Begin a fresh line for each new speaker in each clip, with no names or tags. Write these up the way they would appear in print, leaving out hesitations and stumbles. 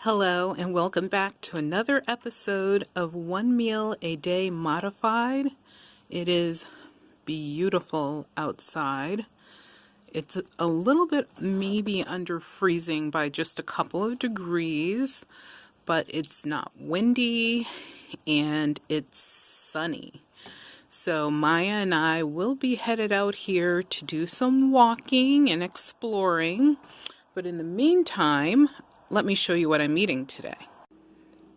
Hello and welcome back to another episode of One Meal a Day Modified. It is beautiful outside. It's a little bit maybe under freezing by just a couple of degrees, but it's not windy and it's sunny. So Maya and I will be headed out here to do some walking and exploring. But in the meantime, let me show you what I'm eating today.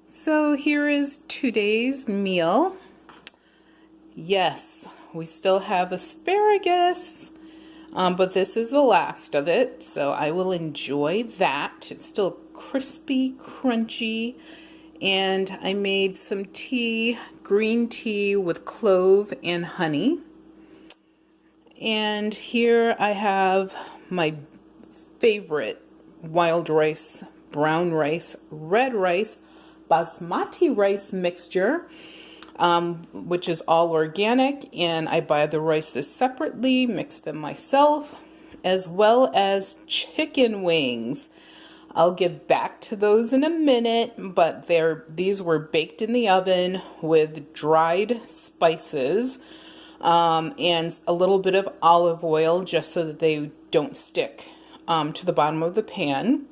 So here is today's meal. Yes, we still have asparagus, but this is the last of it, so I will enjoy that. It's still crispy, crunchy, and I made some tea, green tea with clove and honey. And here I have my favorite wild rice, brown rice, red rice, basmati rice mixture, which is all organic, and I buy the rices separately, mix them myself, as well as chicken wings. I'll get back to those in a minute, but these were baked in the oven with dried spices and a little bit of olive oil just so that they don't stick to the bottom of the pan.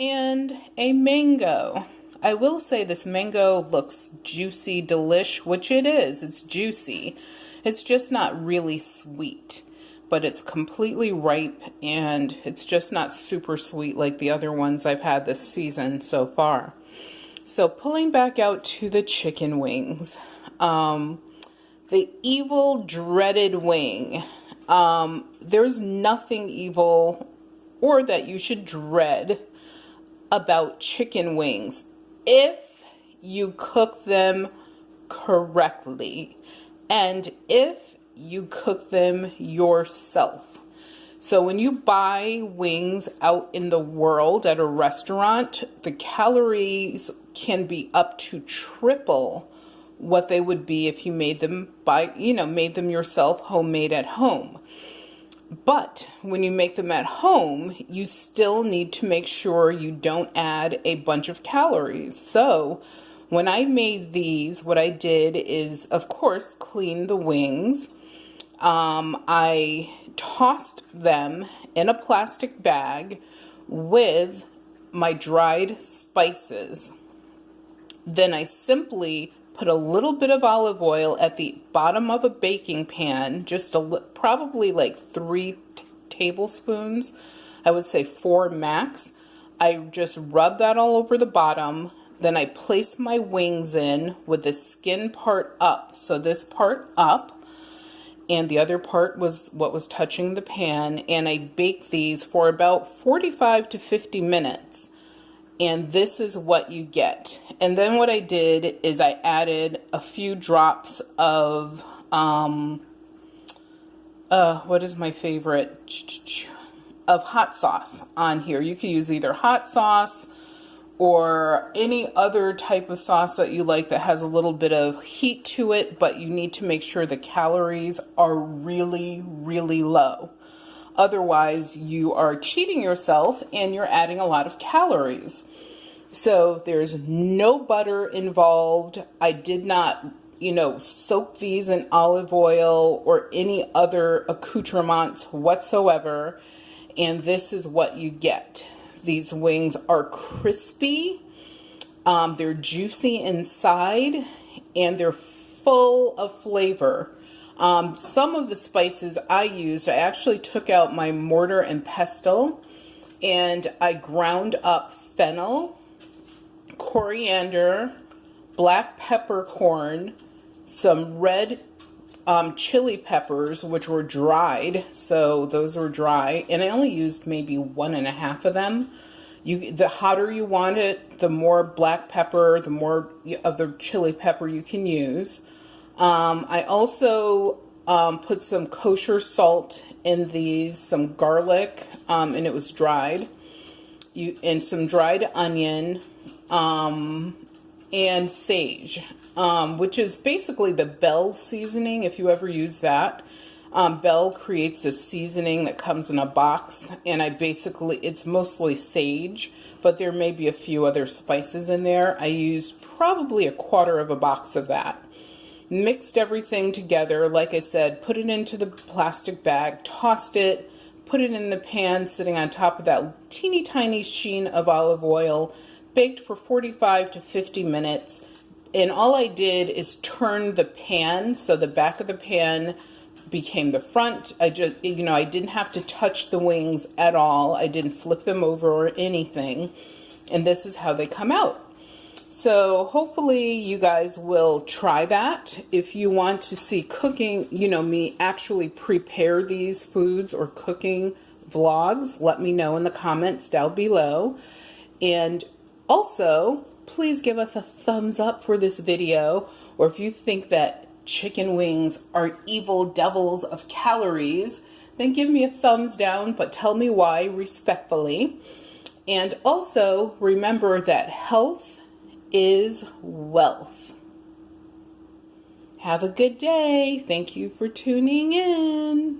And a mango. I will say this mango looks juicy, delish, which it is. It's juicy. It's just not really sweet, but it's completely ripe and it's just not super sweet like the other ones I've had this season so far. So pulling back out to the chicken wings. The evil, dreaded wing. There's nothing evil or that you should dread about chicken wings if you cook them correctly and if you cook them yourself. So when you buy wings out in the world at a restaurant, the calories can be up to triple what they would be if you made them made them yourself, homemade at home. But when you make them at home, you still need to make sure you don't add a bunch of calories. So when I made these, what I did is, of course, clean the wings. I tossed them in a plastic bag with my dried spices. Then I simply put a little bit of olive oil at the bottom of a baking pan, just probably like 3 tablespoons. I would say 4 max. I just rub that all over the bottom. Then I place my wings in with the skin part up. So this part up, and the other part was what was touching the pan. And I bake these for about 45 to 50 minutes. And this is what you get. And then what I did is I added a few drops of, what is my favorite? Of hot sauce on here. You can use either hot sauce or any other type of sauce that you like that has a little bit of heat to it, but you need to make sure the calories are really, really low. Otherwise, you are cheating yourself and you're adding a lot of calories. So there's no butter involved. I did not, soak these in olive oil or any other accoutrements whatsoever. And this is what you get. These wings are crispy. They're juicy inside and they're full of flavor. Some of the spices I used, I actually took out my mortar and pestle and I ground up fennel, coriander, black peppercorn, some red chili peppers, which were dried. So those were dry. And I only used maybe 1.5 of them. The hotter you want it, the more black pepper, the more of the chili pepper you can use. I also put some kosher salt in these, some garlic, and it was dried, and some dried onion, and sage, which is basically the Bell seasoning, if you ever use that. Belle creates this seasoning that comes in a box, and it's mostly sage, but there may be a few other spices in there. I used probably a quarter of a box of that. Mixed everything together, like I said, put it into the plastic bag, tossed it, put it in the pan sitting on top of that teeny tiny sheen of olive oil, baked for 45 to 50 minutes. And all I did is turn the pan, so the back of the pan became the front. I didn't have to touch the wings at all. I didn't flip them over or anything. And this is how they come out. So hopefully you guys will try that. If you want to see cooking, me actually prepare these foods or cooking vlogs, let me know in the comments down below. And also, please give us a thumbs up for this video, or if you think that chicken wings are evil devils of calories, then give me a thumbs down, but tell me why respectfully. And also remember that health is wealth. Have a good day. Thank you for tuning in.